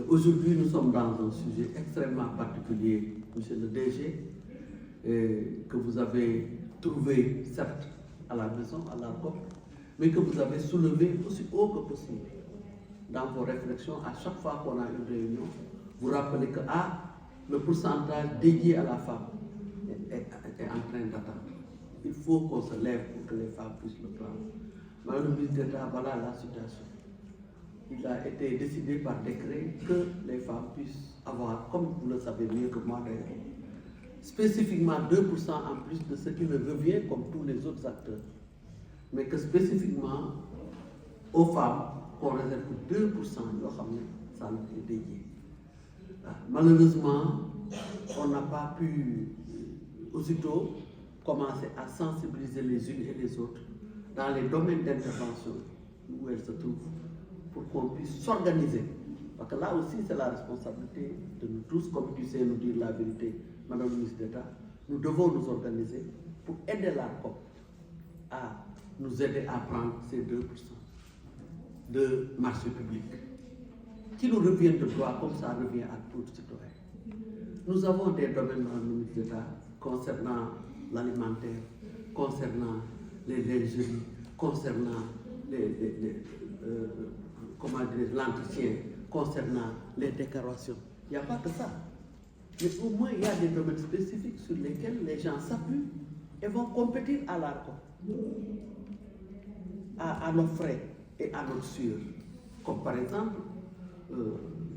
Aujourd'hui, nous sommes dans un sujet extrêmement particulier, monsieur le DG, que vous avez trouvé, certes, à la maison, à l'ARCOP, mais que vous avez soulevé aussi haut que possible dans vos réflexions. À chaque fois qu'on a une réunion, vous rappelez que le pourcentage dédié à la femme est en train d'attendre. Il faut qu'on se lève pour que les femmes puissent le prendre. Madame le ministre d'État, voilà la situation. Il a été décidé par décret que les femmes puissent avoir, comme vous le savez mieux que moi d'ailleurs, spécifiquement 2% en plus de ce qui leur revient comme tous les autres acteurs. Mais que spécifiquement aux femmes, qu'on réserve 2%, ça nous est dédié. Malheureusement, on n'a pas pu aussitôt commencer à sensibiliser les unes et les autres dans les domaines d'intervention où elles se trouvent, pour qu'on puisse s'organiser. Parce que là aussi, c'est la responsabilité de nous tous, comme tu sais nous dire la vérité, Madame le ministre d'État. Nous devons nous organiser pour aider l'ARCOP à nous aider à prendre ces 2% de marché public, qui nous revient de droit comme ça revient à tout citoyen. Nous avons des domaines, Madame le ministre d'État, concernant l'alimentaire, concernant les lingeries, concernant l'entretien, concernant les décorations. Il n'y a pas que ça. Mais au moins, il y a des domaines spécifiques sur lesquels les gens s'appuient et vont compétir à l'ARCOP, à nos frais et à notre sueur. Comme par exemple,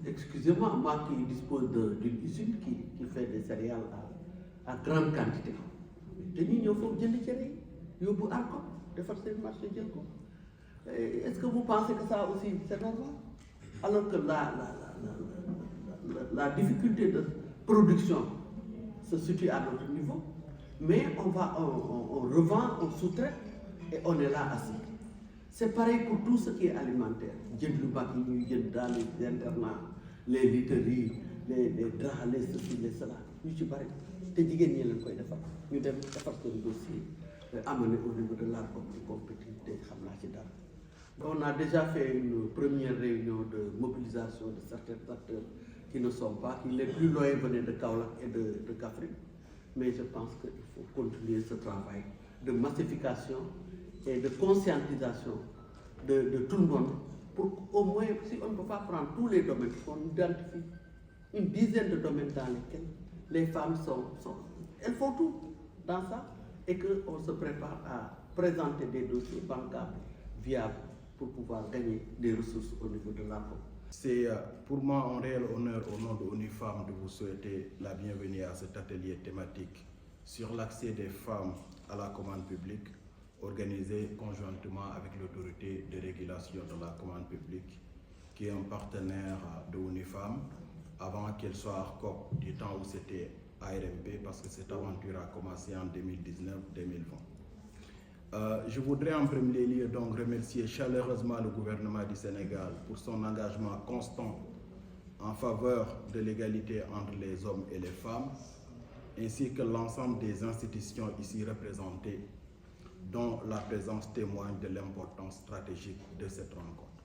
excusez-moi, moi qui dispose d'une usine qui fait des céréales à grande quantité. Est-ce que vous pensez que ça aussi c'est normal? Alors que la difficulté de production se situe à notre niveau, mais on revend, on sous-traite et on est là assis. C'est pareil pour tout ce qui est alimentaire. Dans les internats, les literies, les draps, les ceci, les cela. Nous sommes pareil. Nous devons faire ce dossier amené au niveau de l'ARCOP pour compétir. On a déjà fait une première réunion de mobilisation de certains acteurs qui ne sont pas, qui les plus loin venaient de Kaolack et de Kaffrine. Mais je pense qu'il faut continuer ce travail de massification et de conscientisation de tout le monde pour au moins, si on ne peut pas prendre tous les domaines, on identifie une dizaine de domaines dans lesquels les femmes elles font tout dans ça et qu'on se prépare à présenter des dossiers bancables, viables, pour pouvoir gagner des ressources au niveau de l'ARCOP. C'est pour moi un réel honneur au nom de ONU Femmes de vous souhaiter la bienvenue à cet atelier thématique sur l'accès des femmes à la commande publique, organisé conjointement avec l'autorité de régulation de la commande publique, qui est un partenaire de ONU Femmes, avant qu'elle soit ARCOP, du temps où c'était ARMP, parce que cette aventure a commencé en 2019-2020. Je voudrais en premier lieu donc remercier chaleureusement le gouvernement du Sénégal pour son engagement constant en faveur de l'égalité entre les hommes et les femmes, ainsi que l'ensemble des institutions ici représentées, dont la présence témoigne de l'importance stratégique de cette rencontre.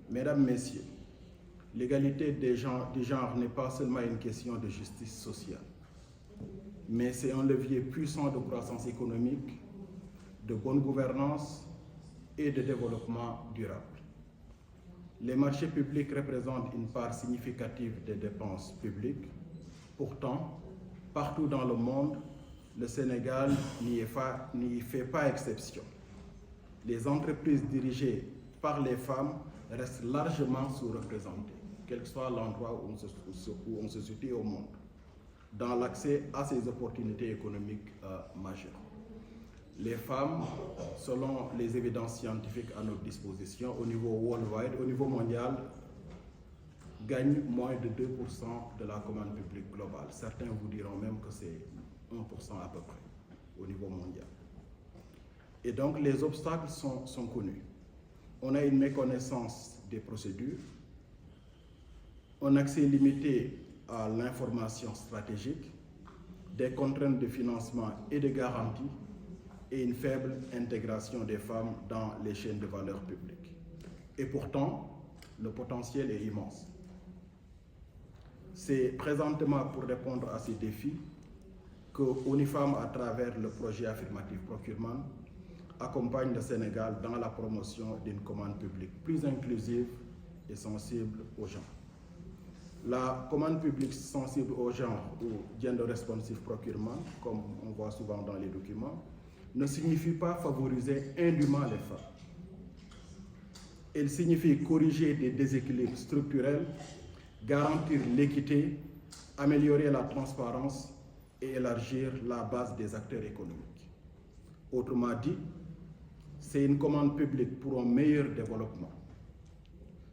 Mesdames, Messieurs, l'égalité du genre n'est pas seulement une question de justice sociale, mais c'est un levier puissant de croissance économique, de bonne gouvernance et de développement durable. Les marchés publics représentent une part significative des dépenses publiques. Pourtant, partout dans le monde, le Sénégal n'y fait pas exception. Les entreprises dirigées par les femmes restent largement sous-représentées, quel que soit l'endroit où on se situe au monde, dans l'accès à ces opportunités économiques majeures. Les femmes, selon les évidences scientifiques à notre disposition, au niveau worldwide, au niveau mondial, gagnent moins de 2% de la commande publique globale. Certains vous diront même que c'est 1% à peu près au niveau mondial. Et donc les obstacles sont connus. On a une méconnaissance des procédures, un accès limité à l'information stratégique, des contraintes de financement et de garantie, et une faible intégration des femmes dans les chaînes de valeur publique. Et pourtant, le potentiel est immense. C'est présentement pour répondre à ces défis que Unifam, à travers le projet Affirmative Procurement, accompagne le Sénégal dans la promotion d'une commande publique plus inclusive et sensible aux gens. La commande publique sensible aux gens ou Gender Responsive Procurement, comme on voit souvent dans les documents, ne signifie pas favoriser indûment les femmes. Elle signifie corriger des déséquilibres structurels, garantir l'équité, améliorer la transparence et élargir la base des acteurs économiques. Autrement dit, c'est une commande publique pour un meilleur développement.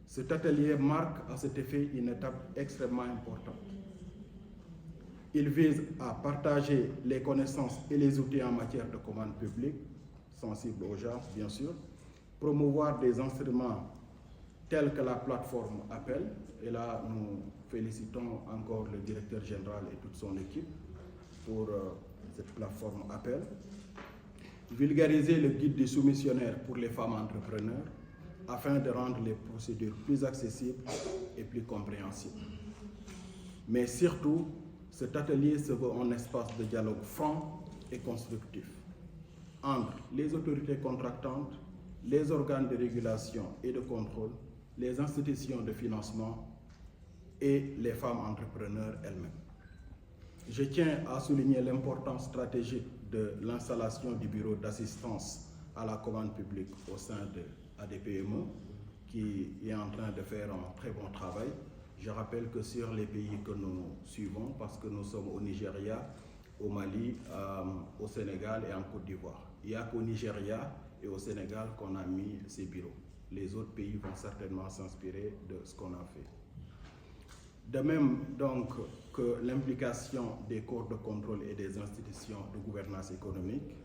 Cet atelier marque à cet effet une étape extrêmement importante. Il vise à partager les connaissances et les outils en matière de commande publique, sensibles aux genres bien sûr, promouvoir des instruments tels que la plateforme Appel, et là nous félicitons encore le directeur général et toute son équipe pour cette plateforme Appel, vulgariser le guide des soumissionnaires pour les femmes entrepreneurs afin de rendre les procédures plus accessibles et plus compréhensibles. Mais surtout, cet atelier se veut un espace de dialogue franc et constructif entre les autorités contractantes, les organes de régulation et de contrôle, les institutions de financement et les femmes entrepreneurs elles-mêmes. Je tiens à souligner l'importance stratégique de l'installation du bureau d'assistance à la commande publique au sein de ADPME, qui est en train de faire un très bon travail. Je rappelle que sur les pays que nous suivons, parce que nous sommes au Nigeria, au Mali, au Sénégal et en Côte d'Ivoire, il n'y a qu'au Nigeria et au Sénégal qu'on a mis ces bureaux. Les autres pays vont certainement s'inspirer de ce qu'on a fait. De même donc que l'implication des corps de contrôle et des institutions de gouvernance économique,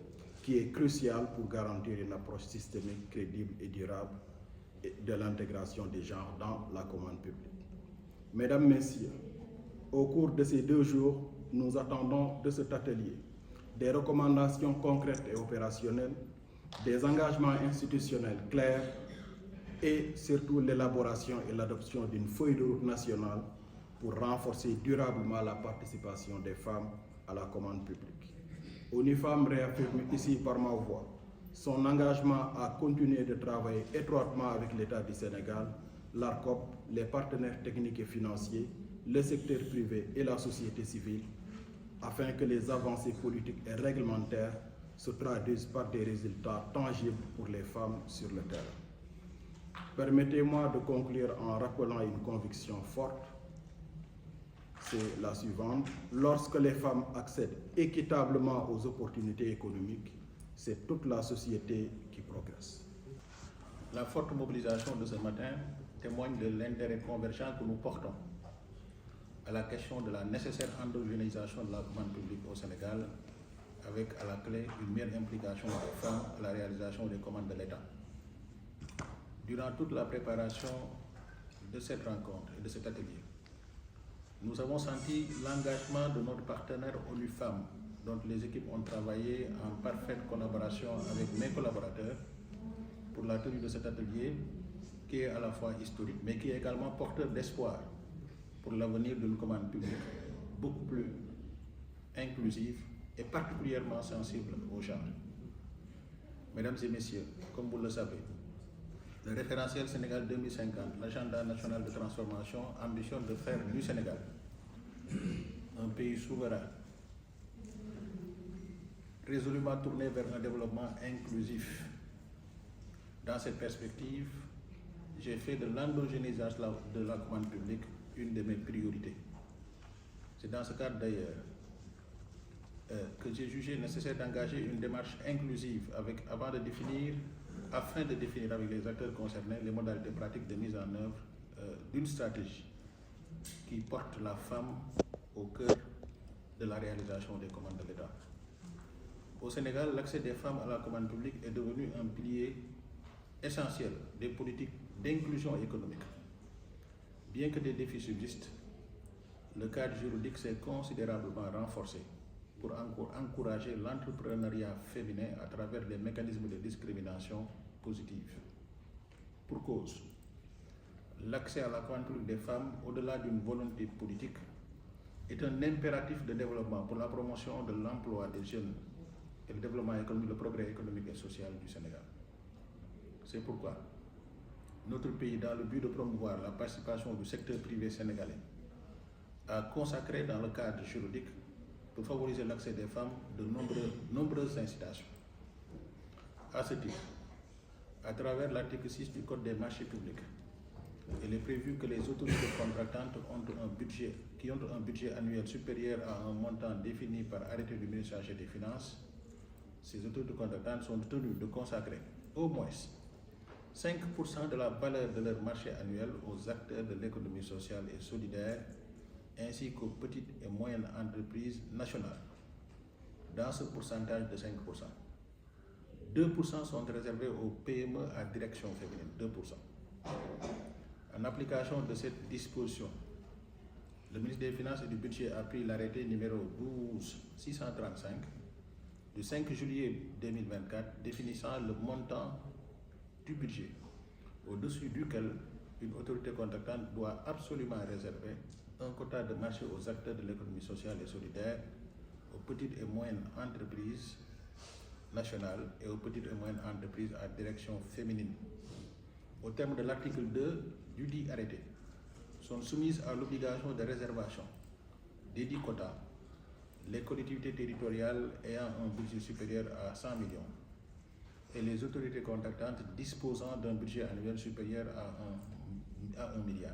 qui est cruciale pour garantir une approche systémique, crédible et durable de l'intégration des genres dans la commande publique. Mesdames, Messieurs, au cours de ces 2 jours, nous attendons de cet atelier des recommandations concrètes et opérationnelles, des engagements institutionnels clairs et surtout l'élaboration et l'adoption d'une feuille de route nationale pour renforcer durablement la participation des femmes à la commande publique. Unifam réaffirme ici par ma voix son engagement à continuer de travailler étroitement avec l'État du Sénégal, l'ARCOP, les partenaires techniques et financiers, le secteur privé et la société civile, afin que les avancées politiques et réglementaires se traduisent par des résultats tangibles pour les femmes sur le terrain. Permettez-moi de conclure en rappelant une conviction forte. C'est la suivante. Lorsque les femmes accèdent équitablement aux opportunités économiques, c'est toute la société qui progresse. La forte mobilisation de ce matin témoigne de l'intérêt convergent que nous portons à la question de la nécessaire endogénéisation de la commande publique au Sénégal, avec à la clé une meilleure implication des femmes à la réalisation des commandes de l'État. Durant toute la préparation de cette rencontre et de cet atelier, nous avons senti l'engagement de notre partenaire ONU-Femmes, dont les équipes ont travaillé en parfaite collaboration avec mes collaborateurs pour la tenue de cet atelier qui est à la fois historique, mais qui est également porteur d'espoir pour l'avenir d'une commande publique beaucoup plus inclusive et particulièrement sensible aux genres. Mesdames et messieurs, comme vous le savez, le référentiel Sénégal 2050, l'agenda national de transformation, ambitionne de faire du Sénégal un pays souverain, résolument tourné vers un développement inclusif. Dans cette perspective, j'ai fait de l'endogénéisation de la commande publique une de mes priorités. C'est dans ce cadre d'ailleurs que j'ai jugé nécessaire d'engager une démarche inclusive afin de définir avec les acteurs concernés les modalités pratiques de mise en œuvre d'une stratégie qui porte la femme au cœur de la réalisation des commandes de l'État. Au Sénégal, l'accès des femmes à la commande publique est devenu un pilier essentiel des politiques d'inclusion économique. Bien que des défis subsistent, le cadre juridique s'est considérablement renforcé pour encourager l'entrepreneuriat féminin à travers des mécanismes de discrimination positive. Pour cause, l'accès à la commande publique des femmes, au-delà d'une volonté politique, est un impératif de développement pour la promotion de l'emploi des jeunes et le développement économique, le progrès économique et social du Sénégal. C'est pourquoi notre pays, dans le but de promouvoir la participation du secteur privé sénégalais, a consacré dans le cadre juridique pour favoriser l'accès des femmes de nombreuses incitations. À ce titre, à travers l'article 6 du Code des marchés publics, il est prévu que les autorités contractantes qui ont un budget annuel supérieur à un montant défini par arrêté du ministre chargé des Finances. Ces autorités contractantes sont tenues de consacrer au moins 5% de la valeur de leur marché annuel aux acteurs de l'économie sociale et solidaire, ainsi qu'aux petites et moyennes entreprises nationales. Dans ce pourcentage de 5%, 2% sont réservés aux PME à direction féminine, 2%. En application de cette disposition, le ministre des Finances et du Budget a pris l'arrêté numéro 12635 du 5 juillet 2024 définissant le montant du budget au-dessus duquel une autorité contractante doit absolument réserver un quota de marché aux acteurs de l'économie sociale et solidaire, aux petites et moyennes entreprises nationales et aux petites et moyennes entreprises à direction féminine. Au terme de l'article 2 du dit arrêté, sont soumises à l'obligation de réservation des dix quotas les collectivités territoriales ayant un budget supérieur à 100 millions et les autorités contractantes disposant d'un budget annuel supérieur à 1 milliard.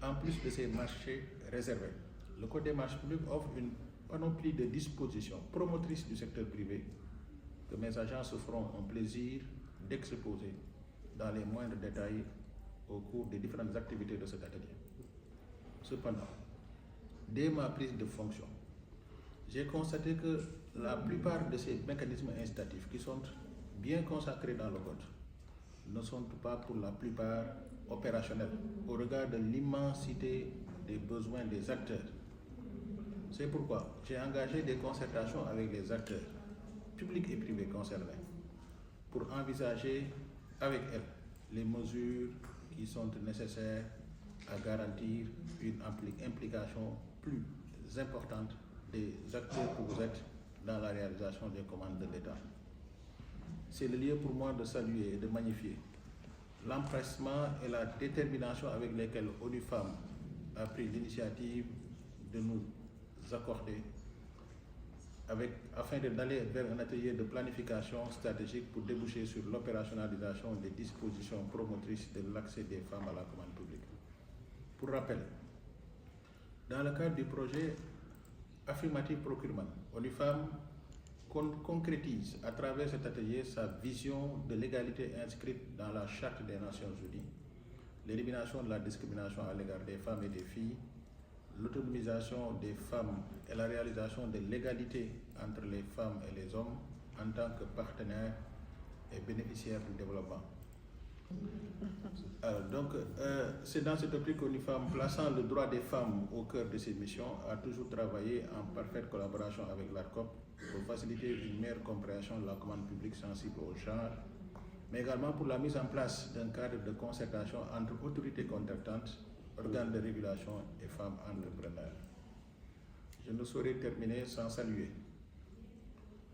En plus de ces marchés réservés, le Code des marchés publics offre une panoplie de dispositions promotrices du secteur privé que mes agents se feront un plaisir d'exposer dans les moindres détails au cours des différentes activités de cet atelier. Cependant, dès ma prise de fonction, j'ai constaté que la plupart de ces mécanismes incitatifs qui sont bien consacrés dans le Code ne sont pas pour la plupart opérationnels au regard de l'immensité des besoins des acteurs. C'est pourquoi j'ai engagé des concertations avec les acteurs publics et privés concernés pour envisager avec elles les mesures qui sont nécessaires à garantir une implication plus importante des acteurs que vous êtes dans la réalisation des commandes de l'État. C'est le lieu pour moi de saluer et de magnifier l'empressement et la détermination avec lesquels ONU Femmes a pris l'initiative de nous accorder afin d'aller vers un atelier de planification stratégique pour déboucher sur l'opérationnalisation des dispositions promotrices de l'accès des femmes à la commande publique. Pour rappel, dans le cadre du projet Affirmative Procurement, ONU Femmes concrétise à travers cet atelier sa vision de l'égalité inscrite dans la Charte des Nations Unies, l'élimination de la discrimination à l'égard des femmes et des filles, l'autonomisation des femmes et la réalisation de l'égalité entre les femmes et les hommes en tant que partenaires et bénéficiaires du développement. C'est dans cette optique qu'ONU Femmes, plaçant le droit des femmes au cœur de ses missions, a toujours travaillé en parfaite collaboration avec l'ARCOP pour faciliter une meilleure compréhension de la commande publique sensible au genre, mais également pour la mise en place d'un cadre de concertation entre autorités contractantes, organes de régulation et femmes entrepreneurs. Je ne saurais terminer sans saluer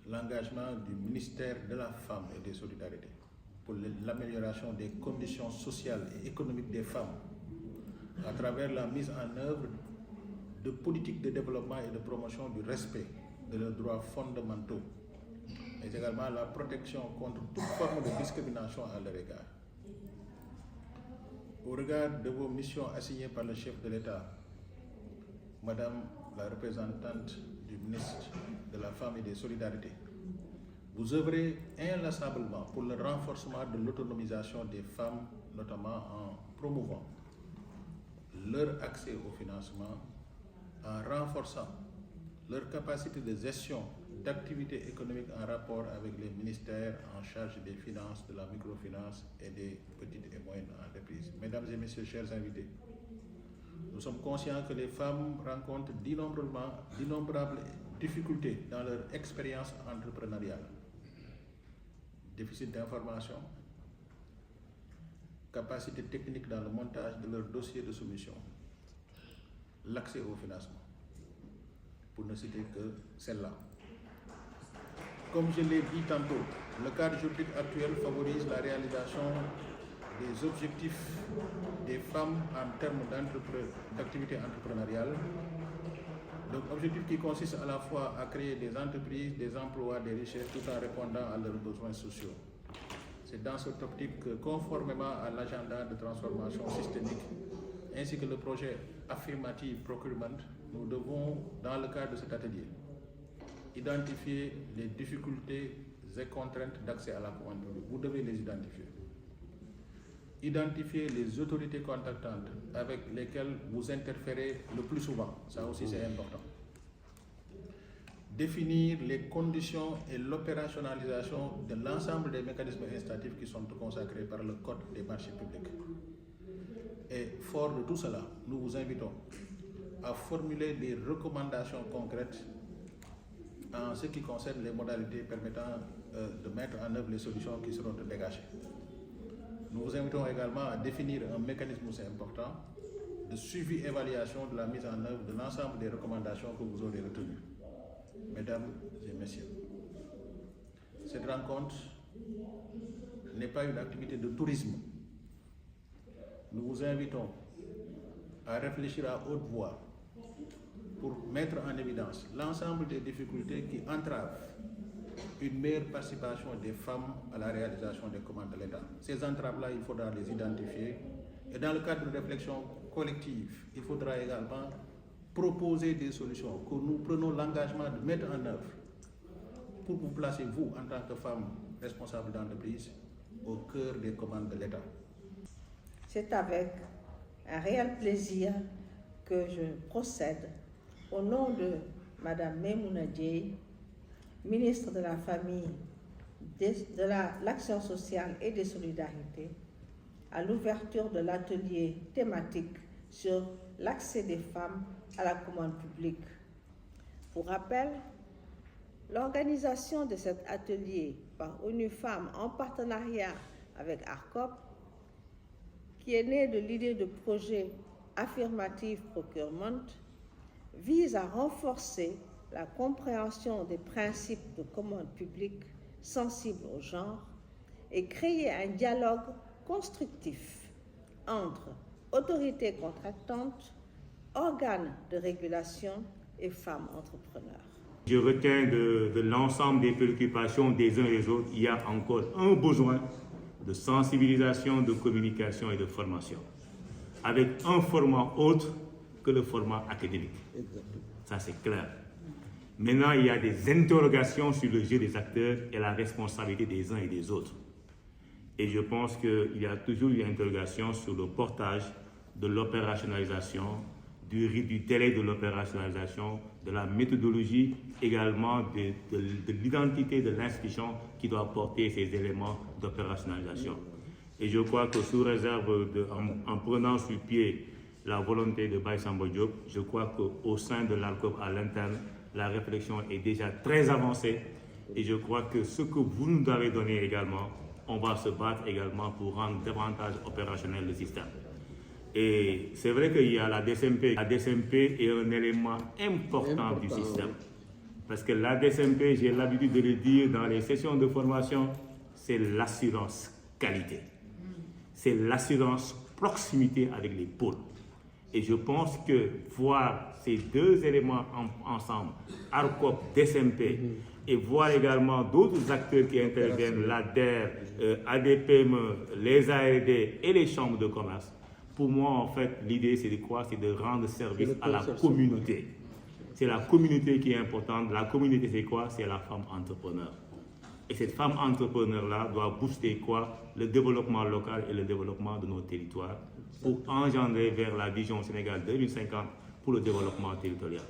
l'engagement du ministère de la Femme et des Solidarités pour l'amélioration des conditions sociales et économiques des femmes à travers la mise en œuvre de politiques de développement et de promotion du respect de leurs droits fondamentaux, mais également la protection contre toute forme de discrimination à leur égard. Au regard de vos missions assignées par le chef de l'État, Madame la représentante du ministre de la Femme et des Solidarités, vous œuvrez inlassablement pour le renforcement de l'autonomisation des femmes, notamment en promouvant leur accès au financement, en renforçant leur capacité de gestion d'activités économiques en rapport avec les ministères en charge des finances, de la microfinance et des petites et moyennes entreprises. Mesdames et messieurs, chers invités, nous sommes conscients que les femmes rencontrent d'innombrables difficultés dans leur expérience entrepreneuriale. Déficit d'information, capacité technique dans le montage de leur dossier de soumission, l'accès au financement, pour ne citer que celle-là. Comme je l'ai dit tantôt, le cadre juridique actuel favorise la réalisation des objectifs des femmes en termes d'activité entrepreneuriale. Donc, objectif qui consiste à la fois à créer des entreprises, des emplois, des richesses, tout en répondant à leurs besoins sociaux. C'est dans cette optique que, conformément à l'agenda de transformation systémique, ainsi que le projet Affirmative Procurement, nous devons, dans le cadre de cet atelier, identifier les difficultés et contraintes d'accès à la commande publique. Vous devez les identifier. Identifier les autorités contactantes avec lesquelles vous interférez le plus souvent. Ça aussi, c'est important. Définir les conditions et l'opérationnalisation de l'ensemble des mécanismes incitatifs qui sont consacrés par le Code des marchés publics. Et fort de tout cela, nous vous invitons à formuler des recommandations concrètes en ce qui concerne les modalités permettant de mettre en œuvre les solutions qui seront dégagées. Nous vous invitons également à définir un mécanisme aussi important de suivi-évaluation de la mise en œuvre de l'ensemble des recommandations que vous aurez retenues. Mesdames et messieurs, cette rencontre n'est pas une activité de tourisme. Nous vous invitons à réfléchir à haute voix pour mettre en évidence l'ensemble des difficultés qui entravent une meilleure participation des femmes à la réalisation des commandes de l'État. Ces entraves-là, il faudra les identifier. Et dans le cadre de réflexion collective, il faudra également proposer des solutions que nous prenons l'engagement de mettre en œuvre pour vous placer, vous, en tant que femme responsable d'entreprise, au cœur des commandes de l'État. C'est avec un réel plaisir que je procède au nom de Mme Maimouna Dièye, ministre de la Famille, de l'Action sociale et des solidarités, à l'ouverture de l'atelier thématique sur l'accès des femmes à la commande publique. Pour rappel, l'organisation de cet atelier par ONU Femmes en partenariat avec ARCOP, qui est née de l'idée de projet Affirmative Procurement, vise à renforcer la compréhension des principes de commande publique sensibles au genre et créer un dialogue constructif entre autorités contractantes, organes de régulation et femmes entrepreneurs. Je retiens de l'ensemble des préoccupations des uns et des autres, il y a encore un besoin de sensibilisation, de communication et de formation, avec un format autre que le format académique. Ça, c'est clair. Maintenant, il y a des interrogations sur le jeu des acteurs et la responsabilité des uns et des autres. Et je pense qu'il y a toujours une interrogation sur le portage de l'opérationnalisation, du délai de l'opérationnalisation, de la méthodologie, également de l'identité de l'institution qui doit porter ces éléments d'opérationnalisation. Et je crois que sous réserve, en prenant sur pied la volonté de Baye Samba Diop, je crois qu'au sein de l'ARCOP à l'interne, la réflexion est déjà très avancée et je crois que ce que vous nous avez donné également, on va se battre également pour rendre davantage opérationnel le système. Et c'est vrai qu'il y a la DCMP. La DCMP est un élément important du système. Parce que la DCMP, j'ai l'habitude de le dire dans les sessions de formation, c'est l'assurance qualité. C'est l'assurance proximité avec les pôles. Et je pense que voir ces deux éléments ensemble, ARCOP, DCMP, et voir également d'autres acteurs qui interviennent, l'ADER, ADPME, les ARD et les chambres de commerce, pour moi, en fait, l'idée, c'est de quoi? C'est de rendre service à la communauté. C'est la communauté qui est importante. La communauté, c'est quoi? C'est la femme entrepreneur. Et cette femme entrepreneur-là doit booster quoi? Le développement local et le développement de nos territoires pour engendrer vers la vision Sénégal 2050 pour le développement territorial.